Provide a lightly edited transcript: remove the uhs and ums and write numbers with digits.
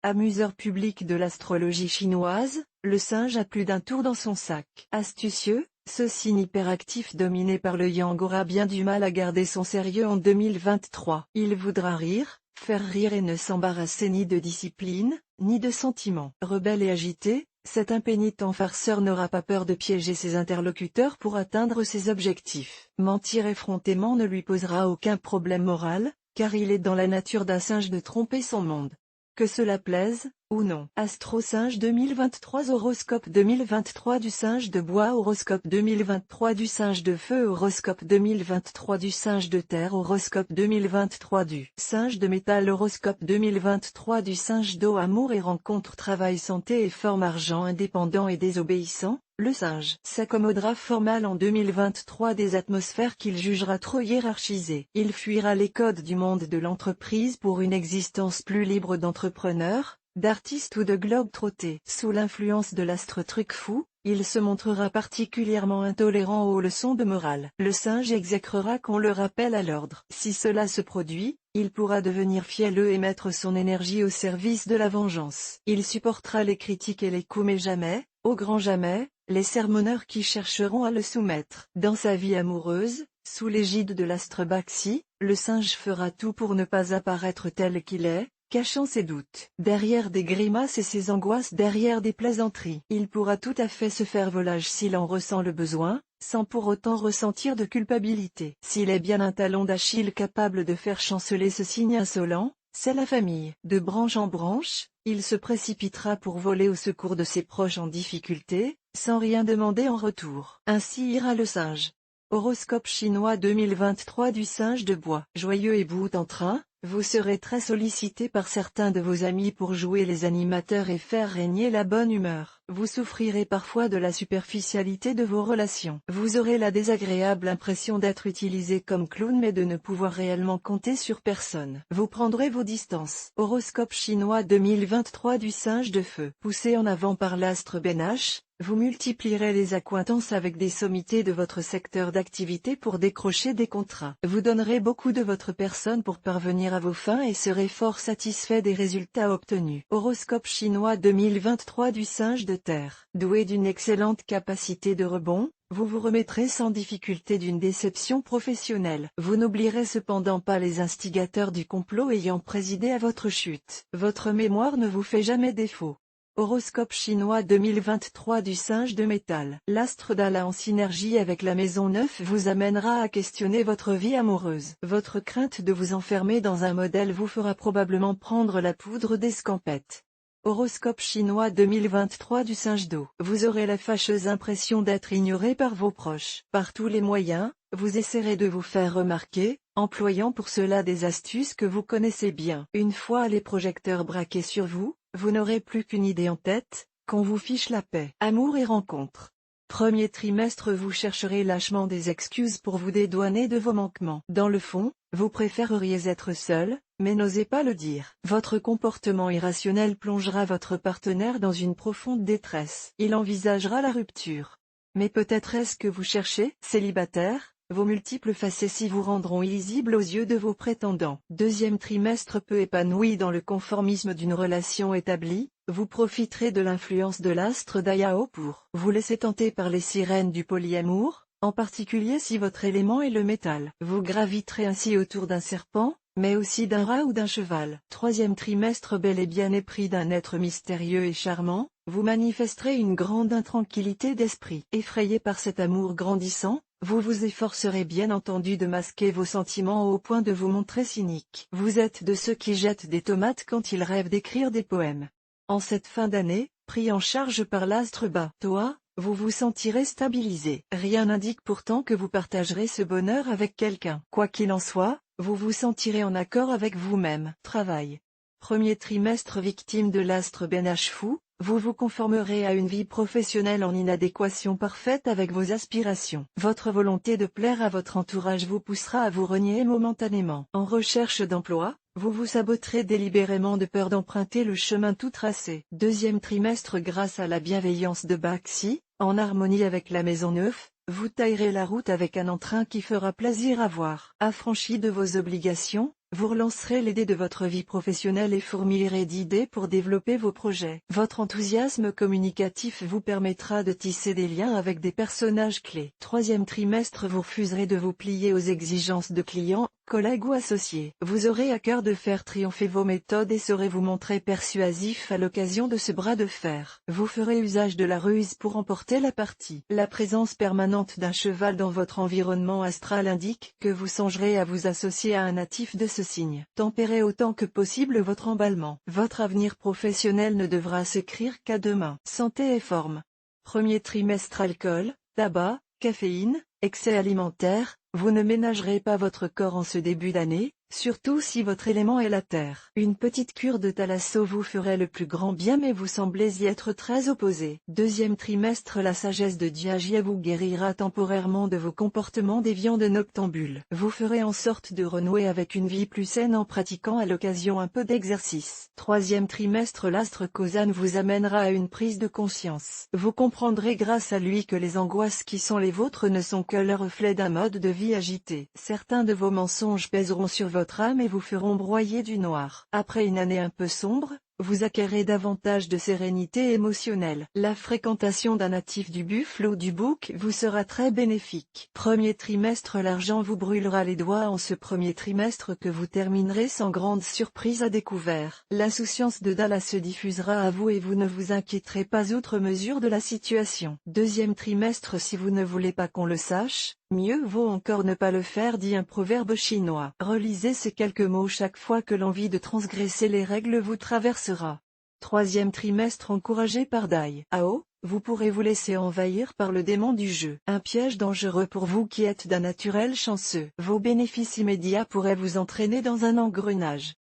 Amuseur public de l'astrologie chinoise, le singe a plus d'un tour dans son sac. Astucieux, ce signe hyperactif dominé par le yang aura bien du mal à garder son sérieux en 2023. Il voudra rire, faire rire et ne s'embarrasser ni de discipline, ni de sentiments. Rebelle et agité, cet impénitent farceur n'aura pas peur de piéger ses interlocuteurs pour atteindre ses objectifs. Mentir effrontément ne lui posera aucun problème moral, car il est dans la nature d'un singe de tromper son monde. Que cela plaise, ou non. Astro Singe 2023 Horoscope 2023 du singe de bois. Horoscope 2023 du singe de feu. Horoscope 2023 du singe de terre. Horoscope 2023 du singe de métal. Horoscope 2023 du singe d'eau. Amour et rencontre, travail, santé et forme, argent, indépendant et désobéissant. Le singe s'accommodera fort mal en 2023 des atmosphères qu'il jugera trop hiérarchisées. Il fuira les codes du monde de l'entreprise pour une existence plus libre d'entrepreneur, d'artiste ou de globe-trotté. Sous l'influence de l'astre truc fou, il se montrera particulièrement intolérant aux leçons de morale. Le singe exécrera qu'on le rappelle à l'ordre. Si cela se produit, il pourra devenir fielleux et mettre son énergie au service de la vengeance. Il supportera les critiques et les coups mais jamais, au grand jamais, les sermonneurs qui chercheront à le soumettre. Dans sa vie amoureuse, sous l'égide de l'astre Baxi, le singe fera tout pour ne pas apparaître tel qu'il est, cachant ses doutes derrière des grimaces et ses angoisses derrière des plaisanteries. Il pourra tout à fait se faire volage s'il en ressent le besoin, sans pour autant ressentir de culpabilité. S'il est bien un talon d'Achille capable de faire chanceler ce signe insolent, c'est la famille. De branche en branche, il se précipitera pour voler au secours de ses proches en difficulté, sans rien demander en retour. Ainsi ira le singe. Horoscope chinois 2023 du singe de bois. Joyeux et bout en train, vous serez très sollicité par certains de vos amis pour jouer les animateurs et faire régner la bonne humeur. Vous souffrirez parfois de la superficialité de vos relations. Vous aurez la désagréable impression d'être utilisé comme clown mais de ne pouvoir réellement compter sur personne. Vous prendrez vos distances. Horoscope chinois 2023 du singe de feu. Poussé en avant par l'astre Benach, vous multiplierez les accointances avec des sommités de votre secteur d'activité pour décrocher des contrats. Vous donnerez beaucoup de votre personne pour parvenir à vos fins et serez fort satisfait des résultats obtenus. Horoscope chinois 2023 du singe de terre. Doué d'une excellente capacité de rebond, vous vous remettrez sans difficulté d'une déception professionnelle. Vous n'oublierez cependant pas les instigateurs du complot ayant présidé à votre chute. Votre mémoire ne vous fait jamais défaut. Horoscope chinois 2023 du singe de métal. L'astre d'Ala en synergie avec la maison 9 vous amènera à questionner votre vie amoureuse. Votre crainte de vous enfermer dans un modèle vous fera probablement prendre la poudre d'escampette. Horoscope chinois 2023 du singe d'eau. Vous aurez la fâcheuse impression d'être ignoré par vos proches. Par tous les moyens, vous essaierez de vous faire remarquer, employant pour cela des astuces que vous connaissez bien. Une fois les projecteurs braqués sur vous, vous n'aurez plus qu'une idée en tête, qu'on vous fiche la paix. Amour et rencontre. Premier trimestre, vous chercherez lâchement des excuses pour vous dédouaner de vos manquements. Dans le fond, vous préféreriez être seul, mais n'osez pas le dire. Votre comportement irrationnel plongera votre partenaire dans une profonde détresse. Il envisagera la rupture. Mais peut-être est-ce que vous cherchez, célibataire? Vos multiples facéties vous rendront illisibles aux yeux de vos prétendants. Deuxième trimestre peu épanoui dans le conformisme d'une relation établie, vous profiterez de l'influence de l'astre d'Ayao pour vous laisser tenter par les sirènes du polyamour, en particulier si votre élément est le métal. Vous graviterez ainsi autour d'un serpent, mais aussi d'un rat ou d'un cheval. Troisième trimestre bel et bien épris d'un être mystérieux et charmant, vous manifesterez une grande intranquillité d'esprit. Effrayé par cet amour grandissant, vous vous efforcerez bien entendu de masquer vos sentiments au point de vous montrer cynique. Vous êtes de ceux qui jettent des tomates quand ils rêvent d'écrire des poèmes. En cette fin d'année, pris en charge par l'astre bas, Toa, vous vous sentirez stabilisé. Rien n'indique pourtant que vous partagerez ce bonheur avec quelqu'un. Quoi qu'il en soit, vous vous sentirez en accord avec vous-même. Travail. Premier trimestre victime de l'astre Benach fou, vous vous conformerez à une vie professionnelle en inadéquation parfaite avec vos aspirations. Votre volonté de plaire à votre entourage vous poussera à vous renier momentanément. En recherche d'emploi, vous vous saboterez délibérément de peur d'emprunter le chemin tout tracé. Deuxième trimestre grâce à la bienveillance de Baxi, en harmonie avec la maison 9, vous taillerez la route avec un entrain qui fera plaisir à voir. Affranchi de vos obligations, Vous relancerez les dés de votre vie professionnelle et fourmillerez d'idées pour développer vos projets. Votre enthousiasme communicatif vous permettra de tisser des liens avec des personnages clés. Troisième trimestre, vous refuserez de vous plier aux exigences de clients, collègues ou associés. Vous aurez à cœur de faire triompher vos méthodes et saurez vous montrer persuasif à l'occasion de ce bras de fer. Vous ferez usage de la ruse pour emporter la partie. La présence permanente d'un cheval dans votre environnement astral indique que vous songerez à vous associer à un natif de ce signe. Tempérez autant que possible votre emballement. Votre avenir professionnel ne devra s'écrire qu'à deux mains. Santé et forme. Premier trimestre, alcool, tabac, caféine, excès alimentaire. Vous ne ménagerez pas votre corps en ce début d'année, surtout si votre élément est la terre. Une petite cure de thalasso vous ferait le plus grand bien, mais vous semblez y être très opposé. Deuxième trimestre, la sagesse de Diagia vous guérira temporairement de vos comportements déviants de noctambule. Vous ferez en sorte de renouer avec une vie plus saine en pratiquant à l'occasion un peu d'exercice. Troisième trimestre, l'astre Kozan vous amènera à une prise de conscience. Vous comprendrez grâce à lui que les angoisses qui sont les vôtres ne sont que le reflet d'un mode de vie agité. Certains de vos mensonges pèseront sur votre âme et vous feront broyer du noir. Après une année un peu sombre, vous acquérez davantage de sérénité émotionnelle. La fréquentation d'un natif du buffle ou du bouc vous sera très bénéfique. Premier trimestre, l'argent vous brûlera les doigts en ce premier trimestre que vous terminerez sans grande surprise à découvert. L'insouciance de Dallas se diffusera à vous et vous ne vous inquiéterez pas outre mesure de la situation. Deuxième trimestre, si vous ne voulez pas qu'on le sache, mieux vaut encore ne pas le faire, dit un proverbe chinois. Relisez ces quelques mots chaque fois que l'envie de transgresser les règles vous traversera. Troisième trimestre, encouragé par Dai Hao, vous pourrez vous laisser envahir par le démon du jeu. Un piège dangereux pour vous qui êtes d'un naturel chanceux. Vos bénéfices immédiats pourraient vous entraîner dans un engrenage.